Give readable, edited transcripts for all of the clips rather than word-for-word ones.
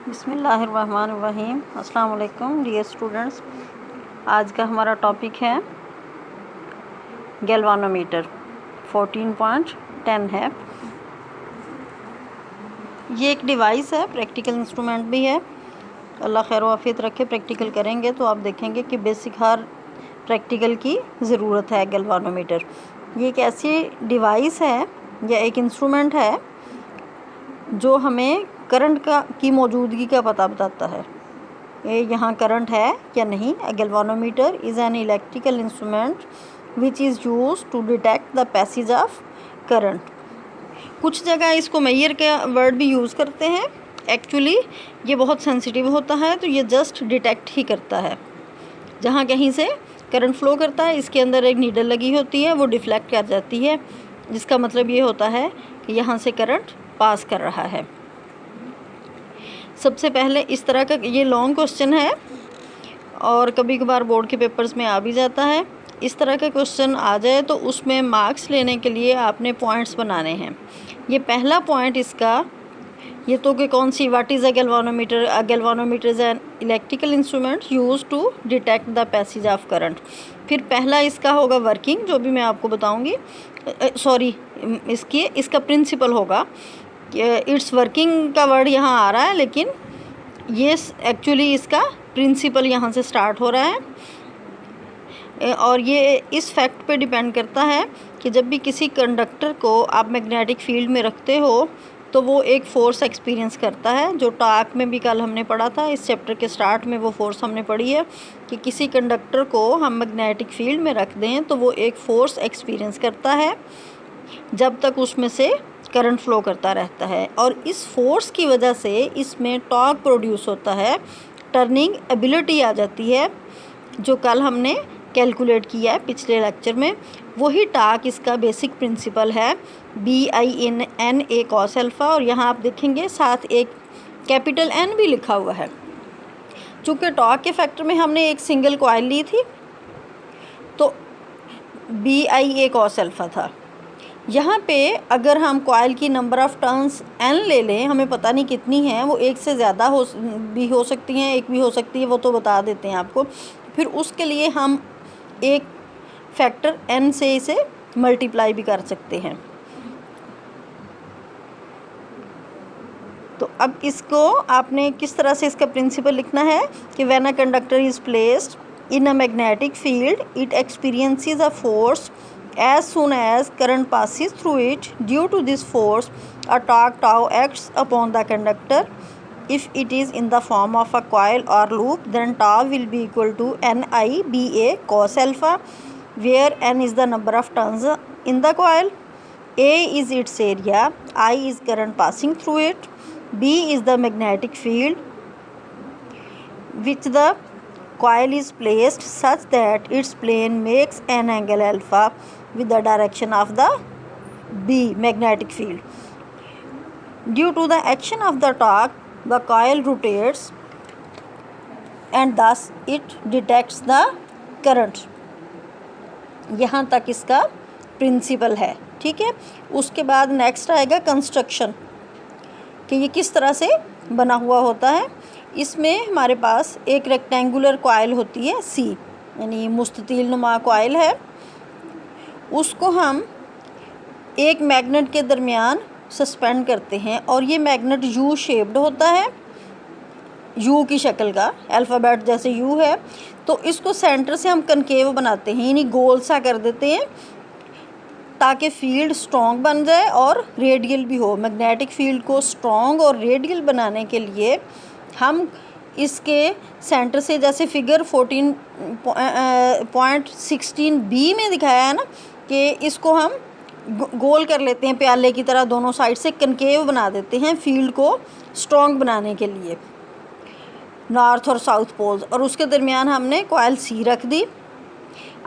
बिस्मिल्लाहिर्रहमानिर्रहीम। अस्सलाम वालेकुम डियर स्टूडेंट्स। आज का हमारा टॉपिक है गैल्वानोमीटर 14.10 है। ये एक डिवाइस है, प्रैक्टिकल इंस्ट्रूमेंट भी है। अल्लाह खैर वाफियत रखे। प्रैक्टिकल करेंगे तो आप देखेंगे कि बेसिक हर प्रैक्टिकल की ज़रूरत है। गैल्वानोमीटर ये एक ऐसी डिवाइस है या एक इंस्ट्रूमेंट है जो हमें करंट की मौजूदगी का पता बताता है। ये यहाँ करंट है या नहीं। A galvanometer is an electrical instrument which is use to detect the passage of current. कुछ जगह इसको मेजर का वर्ड भी यूज़ करते हैं। एक्चुअली ये बहुत सेंसिटिव होता है, तो ये जस्ट डिटेक्ट ही करता है। जहाँ कहीं से करंट फ्लो करता है, इसके अंदर एक नीडल लगी होती है, वो डिफ्लेक्ट कर जाती है, जिसका मतलब ये होता है कि यहाँ से करंट पास कर रहा है। सबसे पहले इस तरह का ये लॉन्ग क्वेश्चन है और कभी कभार बोर्ड के पेपर्स में आ भी जाता है। इस तरह का क्वेश्चन आ जाए तो उसमें मार्क्स लेने के लिए आपने पॉइंट्स बनाने हैं। ये पहला पॉइंट इसका ये तो कि कौन सी what is a galvanometer. A galvanometer is an electrical instrument use to detect the passage of current. फिर पहला इसका होगा वर्किंग, जो भी मैं आपको बताऊंगी। इसका प्रिंसिपल होगा। इट्स वर्किंग का वर्ड यहाँ आ रहा है, लेकिन ये एक्चुअली इसका प्रिंसिपल यहाँ से स्टार्ट हो रहा है। और ये इस फैक्ट पे डिपेंड करता है कि जब भी किसी कंडक्टर को आप मैग्नेटिक फील्ड में रखते हो तो वो एक फ़ोर्स एक्सपीरियंस करता है, जो टॉर्क में भी कल हमने पढ़ा था। इस चैप्टर के स्टार्ट में वो फ़ोर्स हमने पढ़ी है कि किसी कंडक्टर को हम मैग्नेटिक फील्ड में रख दें तो वो एक फ़ोर्स एक्सपीरियंस करता है जब तक उसमें से करंट फ्लो करता रहता है। और इस फोर्स की वजह से इसमें टॉर्क प्रोड्यूस होता है, टर्निंग एबिलिटी आ जाती है, जो कल हमने कैलकुलेट किया है पिछले लेक्चर में। वही टॉर्क इसका बेसिक प्रिंसिपल है, BI/N cos अल्फ़ा। और यहाँ आप देखेंगे साथ एक कैपिटल N भी लिखा हुआ है। चूँकि टॉर्क के फैक्टर में हमने एक सिंगल कॉइल ली थी तो BI cos अल्फ़ा था। यहाँ पे अगर हम कॉइल की नंबर ऑफ़ टर्न्स n ले लें, हमें पता नहीं कितनी है, वो एक से ज़्यादा भी हो सकती हैं, एक भी हो सकती है, वो तो बता देते हैं आपको। फिर उसके लिए हम एक फैक्टर n से इसे मल्टीप्लाई भी कर सकते हैं। तो अब इसको आपने किस तरह से इसका प्रिंसिपल लिखना है कि when a conductor is placed in a magnetic field it experiences a force as soon as current passes through it. Due to this force, a torque tau acts upon the conductor. If it is in the form of a coil or loop, then tau will be equal to NI/BA cos alpha, where N is the number of turns in the coil, A is its area, I is current passing through it, B is the magnetic field which the coil is placed such that its plane makes an angle alpha with the direction of the B magnetic field. Due to the action of the torque, the coil rotates and thus it detects the current. यहाँ तक इसका principal है, ठीक है। उसके बाद next आएगा construction, कि ये किस तरह से बना हुआ होता है। इसमें हमारे पास एक रेक्टेंगुलर कॉइल होती है C, यानी मुस्ततील नुमा कॉइल है। उसको हम एक मैग्नेट के दरमियान सस्पेंड करते हैं और ये मैग्नेट U शेप्ड होता है, U की शक्ल का, अल्फ़ाबेट जैसे U है। तो इसको सेंटर से हम कनकेव बनाते हैं, यानी गोल सा कर देते हैं ताकि फील्ड स्ट्रॉन्ग बन जाए और रेडियल भी हो। मैग्नेटिक फील्ड को स्ट्रॉन्ग और रेडियल बनाने के लिए हम इसके सेंटर से, जैसे फिगर 14.16b में दिखाया है ना, कि इसको हम गोल कर लेते हैं प्याले की तरह, दोनों साइड से कनकेव बना देते हैं फील्ड को स्ट्रॉन्ग बनाने के लिए, नॉर्थ और साउथ पोल्स। और उसके दरमियान हमने कॉइल C रख दी।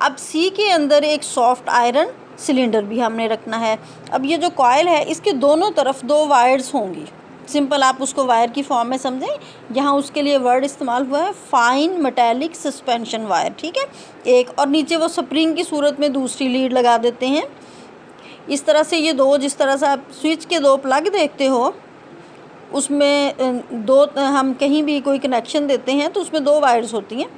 अब C के अंदर एक सॉफ्ट आयरन सिलेंडर भी हमने रखना है। अब ये जो कॉइल है इसके दोनों तरफ 2 वायर्स होंगी। सिंपल आप उसको वायर की फॉर्म में समझें, यहाँ उसके लिए वर्ड इस्तेमाल हुआ है फाइन मेटेलिक सस्पेंशन वायर, ठीक है, एक। और नीचे वो स्प्रिंग की सूरत में दूसरी लीड लगा देते हैं। इस तरह से ये दो, जिस तरह से आप स्विच के 2 प्लग देखते हो, उसमें दो, हम कहीं भी कोई कनेक्शन देते हैं तो उसमें 2 वायर्स होती हैं।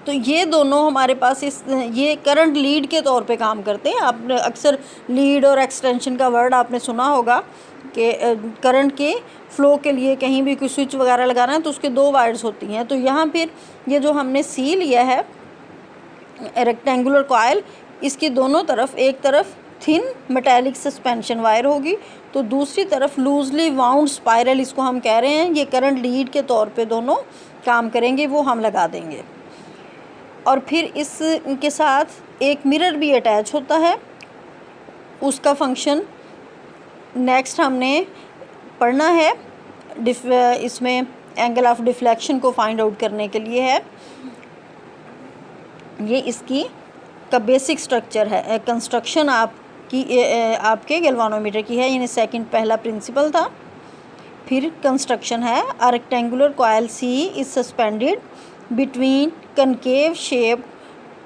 तो ये दोनों हमारे पास ये करंट लीड के तौर पे काम करते हैं। आपने अक्सर लीड और एक्सटेंशन का वर्ड आपने सुना होगा कि करंट के फ़्लो के लिए कहीं भी कोई स्विच वगैरह लगाना है तो उसके 2 वायर्स होती हैं। तो यहाँ फिर ये जो हमने सी लिया है रेक्टेंगुलर कॉइल, इसकी दोनों तरफ, एक तरफ थिन मेटेलिक सस्पेंशन वायर होगी तो दूसरी तरफ लूजली वाउंड स्पाइरल, इसको हम कह रहे हैं, ये करंट लीड के तौर पे दोनों काम करेंगे, वो हम लगा देंगे। और फिर इसके साथ एक मिरर भी अटैच होता है, उसका फंक्शन नेक्स्ट हमने पढ़ना है। इसमें एंगल ऑफ डिफ्लेक्शन को फाइंड आउट करने के लिए है। ये इसकी का बेसिक स्ट्रक्चर है, कंस्ट्रक्शन आपके गैल्वानोमीटर की है, यानी सेकंड पहला प्रिंसिपल था। फिर कंस्ट्रक्शन है, a rectangular coil C is suspended between concave shaped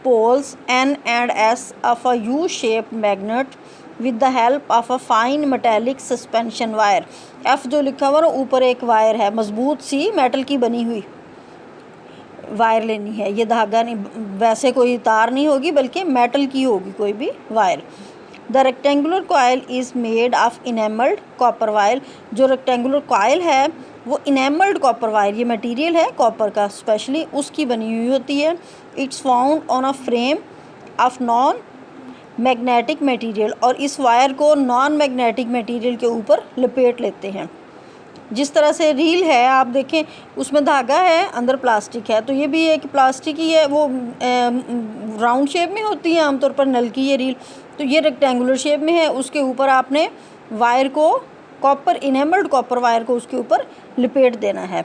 poles N and S of a U-shaped magnet with the help of a fine metallic suspension wire। F जो लिखा हुआ ना ऊपर एक वायर है, मजबूत सी मेटल की बनी हुई वायर लेनी है। ये धागा नहीं, वैसे कोई तार नहीं होगी बल्कि मेटल की होगी कोई भी wire. The rectangular coil is made of enamelled copper wire. जो रेक्टेंगुलर कॉयल है वो इनेमल्ड कॉपर वायर, ये मटेरियल है कॉपर का स्पेशली, उसकी बनी हुई होती है। It's found on a frame of non magnetic material, और इस वायर को नॉन मैग्नेटिक मटेरियल के ऊपर लपेट लेते हैं। जिस तरह से रील है, आप देखें उसमें धागा है, अंदर प्लास्टिक है, तो ये भी एक प्लास्टिक ही है, वो राउंड शेप में होती है आमतौर पर नल की ये रील, तो ये रेक्टेंगुलर शेप में है। उसके ऊपर आपने वायर को, कॉपर इनेमल्ड कॉपर वायर को उसके ऊपर लिपेट देना है।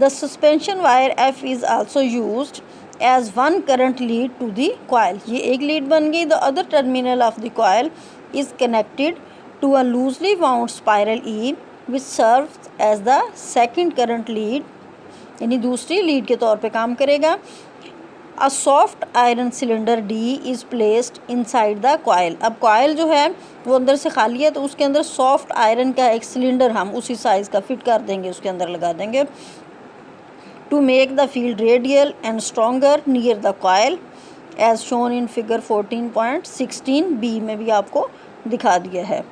The suspension wire F is also used as one current lead to the coil. ये एक लीड बन गई। The other terminal of the coil is connected to a loosely wound spiral E which serves as the second current lead, यानी दूसरी lead के तौर पे काम करेगा। A soft iron cylinder D is placed inside the coil. अब coil जो है वो अंदर से खाली है तो उसके अंदर सॉफ्ट आयरन का एक सिलेंडर हम उसी साइज़ का फिट कर देंगे, उसके अंदर लगा देंगे। To make the field radial and stronger near the coil as shown in figure 14.16 B में भी आपको दिखा दिया है।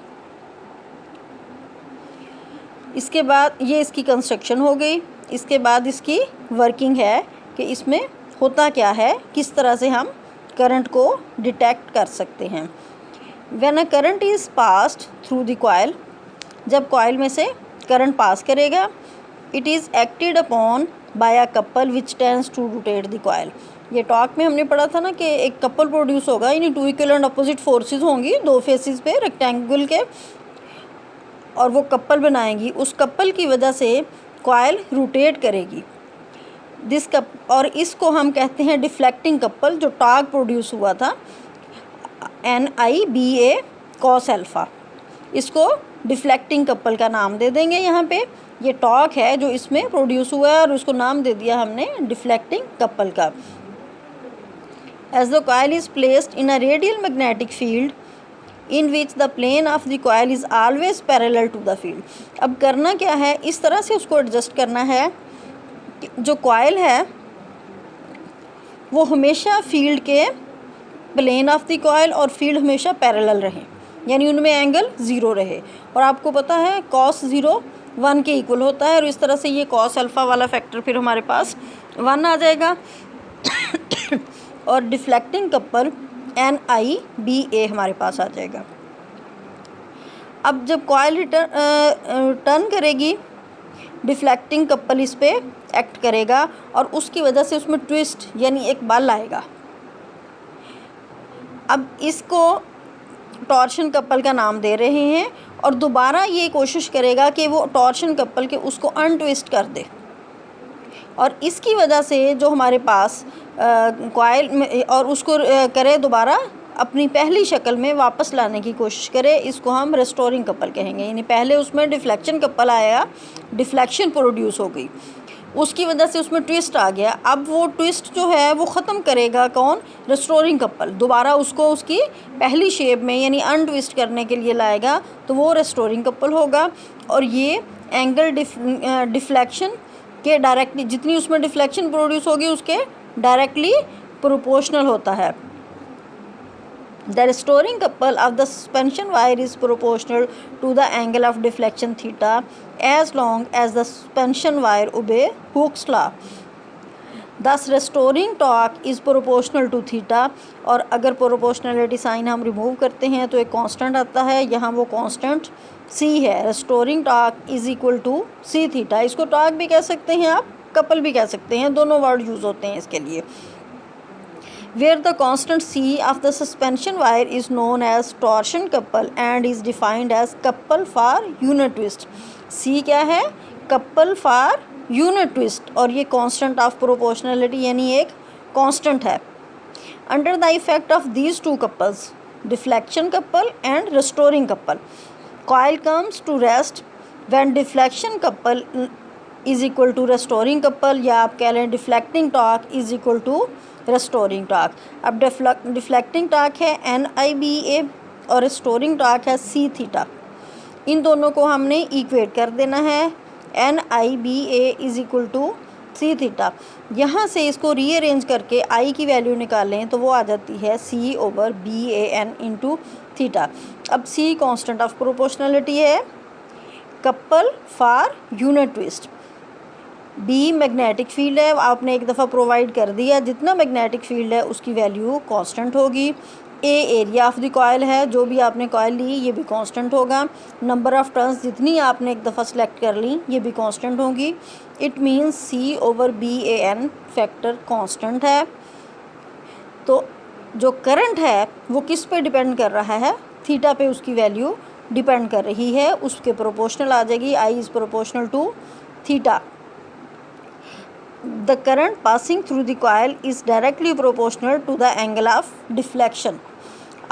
इसके बाद ये इसकी कंस्ट्रक्शन हो गई। इसके बाद इसकी वर्किंग है कि इसमें होता क्या है, किस तरह से हम करंट को डिटेक्ट कर सकते हैं। When a current is passed through the coil, जब कॉयल में से करंट पास करेगा, it is acted upon by a couple which tends to rotate the coil. ये टॉक में हमने पढ़ा था ना कि एक कपल प्रोड्यूस होगा, यानी 2 इक्वल एंड अपोजिट फोर्सेस होंगी 2 फेसेस पे रेक्टेंगल के, और वो कपल बनाएंगी। उस कपल की वजह से कॉयल रोटेट करेगी। और इसको हम कहते हैं डिफ्लेक्टिंग कपल। जो टॉर्क प्रोड्यूस हुआ था NIBA cos अल्फ़ा, इसको डिफ्लेक्टिंग कपल का नाम दे देंगे। यहाँ पे ये टॉर्क है जो इसमें प्रोड्यूस हुआ है और उसको नाम दे दिया हमने डिफ्लेक्टिंग कपल का। As the coil is placed in a radial magnetic field in which the plane of the coil is always parallel to the field. अब करना क्या है, इस तरह से उसको एडजस्ट करना है कि जो कॉयल है वो हमेशा फील्ड के प्लेन ऑफ द कॉयल और फील्ड हमेशा पैरेलल रहे, यानी उनमें एंगल 0 रहे। और आपको पता है cos 0 1 के इक्वल होता है, और इस तरह से ये cos अल्फ़ा वाला फैक्टर फिर हमारे पास 1 आ जाएगा। और डिफ्लेक्टिंग कपल NIBA हमारे पास आ जाएगा। अब जब कॉयल टर्न करेगी, डिफ्लेक्टिंग कपल इस पे एक्ट करेगा और उसकी वजह से उसमें ट्विस्ट यानी एक बल आएगा। अब इसको टॉर्शन कपल का नाम दे रहे हैं, और दोबारा ये कोशिश करेगा कि वो टॉर्शन कपल के उसको अनट्विस्ट कर दे, और इसकी वजह से जो हमारे पास कॉयल में, और उसको करे दोबारा अपनी पहली शक्ल में वापस लाने की कोशिश करे। इसको हम रेस्टोरिंग कपल कहेंगे। यानी पहले उसमें डिफ्लेक्शन कपल आया, डिफ्लेक्शन प्रोड्यूस हो गई, उसकी वजह से उसमें ट्विस्ट आ गया। अब वो ट्विस्ट जो है वो ख़त्म करेगा कौन, रेस्टोरिंग कपल। दोबारा उसको उसकी पहली शेप में यानी अनट्विस्ट करने के लिए लाएगा, तो वो रेस्टोरिंग कपल होगा। और ये एंगल डिफ्लेक्शन के डायरेक्टली, जितनी उसमें डिफ्लेक्शन प्रोड्यूस होगी उसके डायरेक्टली प्रोपोर्शनल होता है। The restoring couple of the suspension wire is proportional to the angle of deflection theta as long as the suspension wire obey Hooke's law. Thus restoring torque is proportional to theta। और अगर proportionality sign हम remove करते हैं तो एक constant आता है, यहाँ वो कांस्टेंट c है। restoring torque is equal to c theta। इसको टॉर्क भी कह सकते हैं आप, कपल भी कह सकते हैं, दोनों वर्ड यूज़ होते हैं इसके लिए। where the constant c of the suspension wire is known as torsion couple and is defined as couple for unit twist। c क्या है? couple for unit twist, और ये constant of proportionality यानी एक constant है। under the effect of these two couples, deflection couple and restoring couple, coil comes to rest when deflection couple is equal to restoring couple, या आप कह लें deflecting torque is equal to restoring torque. अब deflecting torque है NIBA और restoring torque है C थीटा। इन दोनों को हमने इक्वेट कर देना है, NIBA is equal to C थीटा। यहाँ से इसको रीअरेंज करके I की वैल्यू निकालें तो वो आ जाती है C/BAN इंटू थीटा। अब C कांस्टेंट ऑफ प्रोपोर्शनलिटी है, couple for unit twist, B magnetic field है, आपने एक दफ़ा प्रोवाइड कर दिया, जितना मैग्नेटिक फील्ड है उसकी वैल्यू कांस्टेंट होगी। ए एरिया ऑफ द कॉयल है, जो भी आपने कॉयल ली ये भी कांस्टेंट होगा। नंबर ऑफ़ टर्न्स जितनी आपने एक दफ़ा सेलेक्ट कर ली ये भी कांस्टेंट होगी। It means C/BAN factor constant है। तो जो करंट है वो किस पे डिपेंड कर रहा है? थीटा पे उसकी वैल्यू डिपेंड कर रही है, उसके प्रोपोर्शनल आ जाएगी। I इज़ प्रोपोर्शनल टू थीटा। The current passing through the coil is directly proportional to the angle of deflection।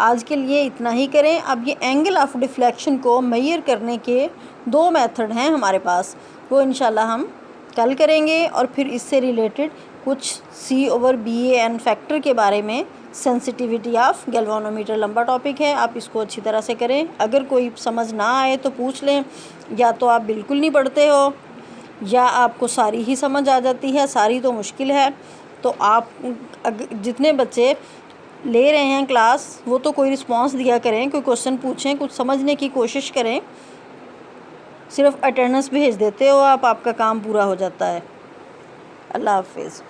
आज के लिए इतना ही करें। अब ये एंगल ऑफ डिफ्लेक्शन को मेजर करने के दो मेथड हैं हमारे पास, वो इंशाल्लाह हम कल करेंगे। और फिर इससे रिलेटेड कुछ C/BAN फैक्टर के बारे में, सेंसिटिविटी ऑफ गैल्वानोमीटर लंबा टॉपिक है, आप इसको अच्छी तरह से करें। अगर कोई समझ ना आए तो पूछ लें, या तो आप बिल्कुल नहीं पढ़ते हो या आपको सारी ही समझ आ जाती है, सारी तो मुश्किल है। तो आप जितने बच्चे ले रहे हैं क्लास वो तो कोई रिस्पांस दिया करें, कोई क्वेश्चन पूछें, कुछ समझने की कोशिश करें। सिर्फ अटेंडेंस भेज देते हो आप, आपका काम पूरा हो जाता है। अल्लाह हाफिज़।